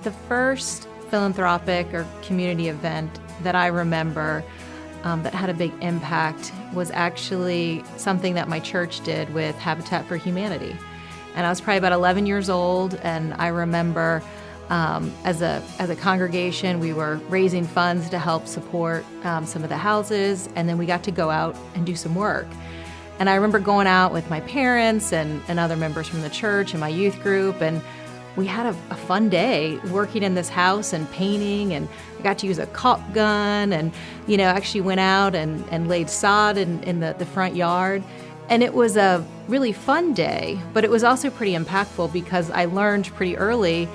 The first philanthropic or community event that I remember that had a big impact was actually something that my church did with Habitat for Humanity. And I was probably about 11 years old, and I remember as a congregation, we were raising funds to help support some of the houses, and then we got to go out and do some work. And I remember going out with my parents and other members from the church and my youth group, and we had a fun day working in this house and painting, and I got to use a caulk gun and, actually went out and laid sod in the front yard. And it was a really fun day, but it was also pretty impactful because I learned pretty early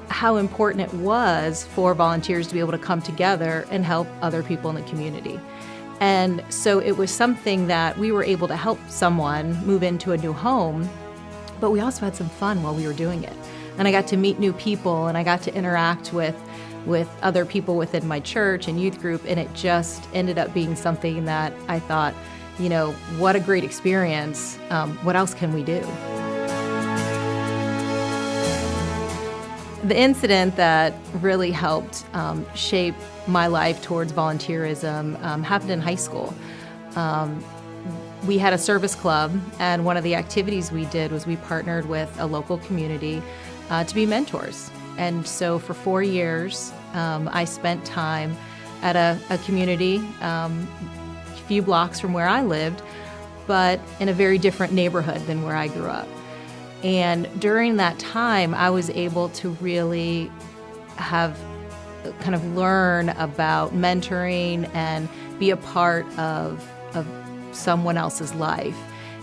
how important it was for volunteers to be able to come together and help other people in the community. And so it was something that we were able to help someone move into a new home, but we also had some fun while we were doing it. And I got to meet new people, and I got to interact with other people within my church and youth group, and it just ended up being something that I thought, what a great experience. What else can we do? The incident that really helped shape my life towards volunteerism happened in high school. We had a service club, and one of the activities we did was we partnered with a local community to be mentors. And so for 4 years, I spent time at a community a few blocks from where I lived, but in a very different neighborhood than where I grew up. And during that time, I was able to really learn about mentoring and be a part of someone else's life.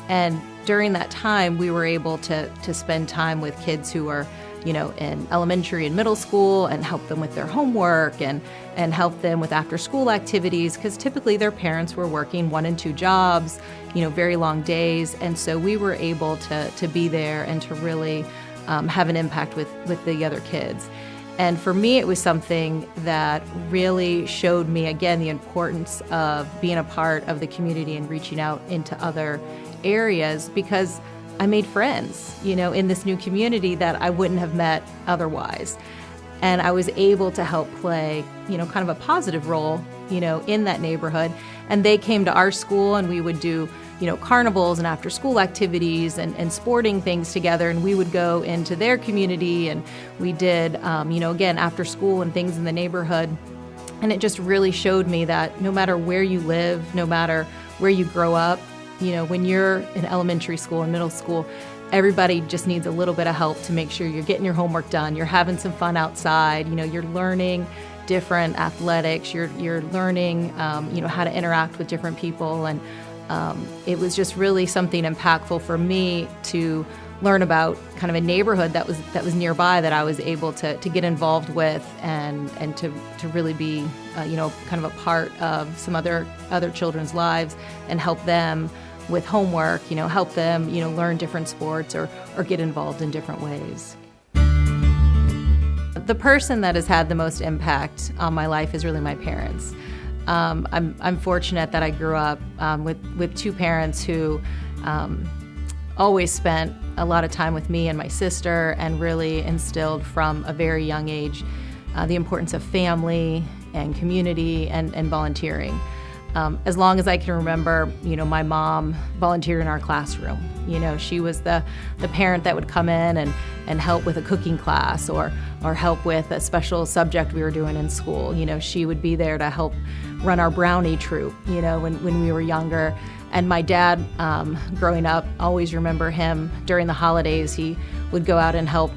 And during that time, we were able to spend time with kids who are, in elementary and middle school, and help them with their homework and help them with after-school activities, because typically their parents were working 1 and 2 jobs, very long days. And so we were able to be there and to really have an impact with the other kids. And for me, it was something that really showed me, again, the importance of being a part of the community and reaching out into other areas, because I made friends, in this new community that I wouldn't have met otherwise. And I was able to help play, kind of a positive role, in that neighborhood. And they came to our school, and we would do, carnivals and after-school activities and sporting things together. And we would go into their community, and we did, again, after school and things in the neighborhood. And it just really showed me that no matter where you live, no matter where you grow up, when you're in elementary school and middle school, everybody just needs a little bit of help to make sure you're getting your homework done, you're having some fun outside, you're learning different athletics, you're learning, how to interact with different people. And it was just really something impactful for me to learn about kind of a neighborhood that was nearby that I was able to get involved with and to really be, kind of a part of some other children's lives and help them with homework, help them, learn different sports or get involved in different ways. The person that has had the most impact on my life is really my parents. I'm fortunate that I grew up with 2 parents who always spent a lot of time with me and my sister, and really instilled from a very young age the importance of family and community and volunteering. As long as I can remember, my mom volunteered in our classroom. She was the parent that would come in and help with a cooking class or help with a special subject we were doing in school. She would be there to help run our brownie troop, when we were younger. And my dad, growing up, always remember him during the holidays. He would go out and help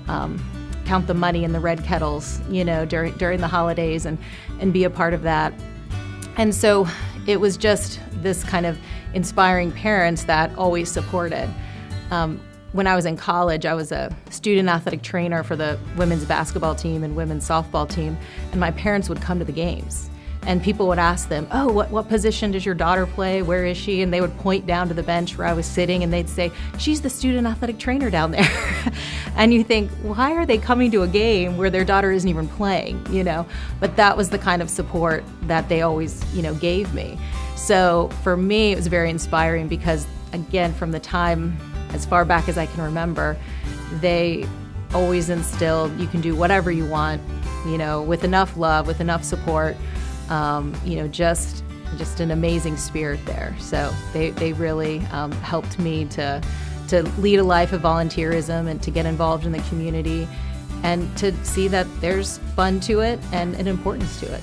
count the money in the red kettles, during the holidays and be a part of that. And so it was just this kind of inspiring parents that always supported. When I was in college, I was a student athletic trainer for the women's basketball team and women's softball team, and my parents would come to the games. And people would ask them, oh, what position does your daughter play? Where is she? And they would point down to the bench where I was sitting, and they'd say, she's the student athletic trainer down there. And you think, why are they coming to a game where their daughter isn't even playing, But that was the kind of support that they always, gave me. So for me, it was very inspiring because, again, from the time as far back as I can remember, they always instilled you can do whatever you want, with enough love, with enough support, just an amazing spirit there. So they really helped me to lead a life of volunteerism and to get involved in the community and to see that there's fun to it and an importance to it.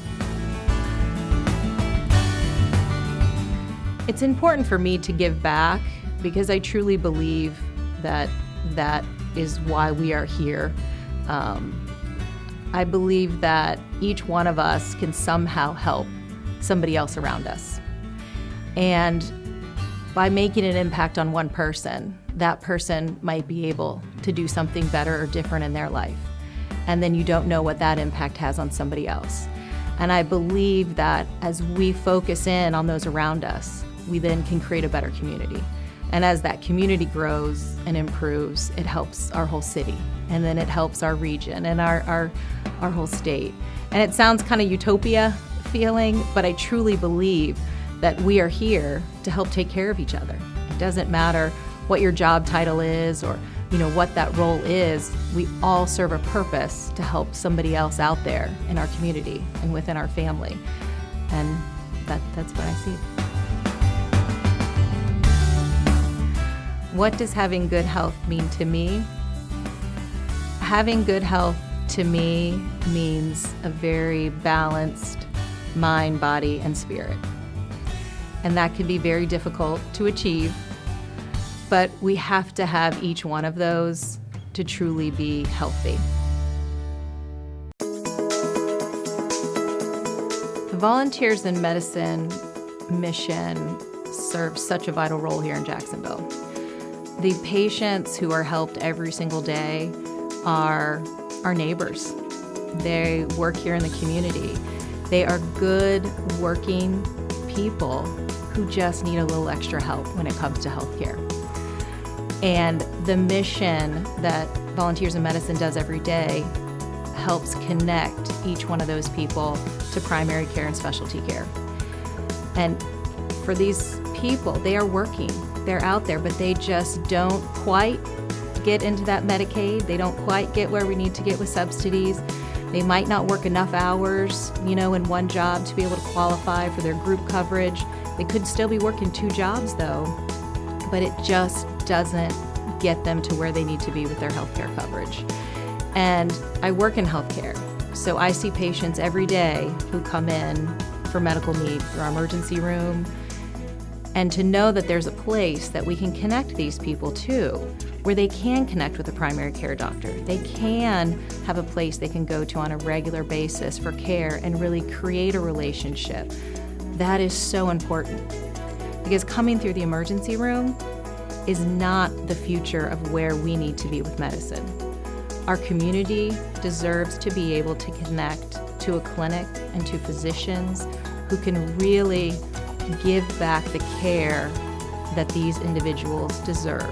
It's important for me to give back because I truly believe that is why we are here. I believe that each one of us can somehow help somebody else around us. And by making an impact on one person, that person might be able to do something better or different in their life. And then you don't know what that impact has on somebody else. And I believe that as we focus in on those around us, we then can create a better community. And as that community grows and improves, it helps our whole city. And then it helps our region and our whole state. And it sounds kind of utopia feeling, but I truly believe that we are here to help take care of each other. It doesn't matter what your job title is or what that role is. We all serve a purpose to help somebody else out there in our community and within our family. And that's what I see. What does having good health mean to me? Having good health to me means a very balanced mind, body, and spirit. And that can be very difficult to achieve, but we have to have each one of those to truly be healthy. The Volunteers in Medicine mission serves such a vital role here in Jacksonville. The patients who are helped every single day are our neighbors. They work here in the community. They are good, working people who just need a little extra help when it comes to healthcare. And the mission that Volunteers in Medicine does every day helps connect each one of those people to primary care and specialty care. And for these people, they are working. They're out there, but they just don't quite get into that Medicaid. They don't quite get where we need to get with subsidies. They might not work enough hours, in one job to be able to qualify for their group coverage. They could still be working 2 jobs though, but it just doesn't get them to where they need to be with their healthcare coverage. And I work in healthcare, so I see patients every day who come in for medical need through our emergency room. And to know that there's a place that we can connect these people to, where they can connect with a primary care doctor. They can have a place they can go to on a regular basis for care and really create a relationship. That is so important. Because coming through the emergency room is not the future of where we need to be with medicine. Our community deserves to be able to connect to a clinic and to physicians who can really give back the care that these individuals deserve.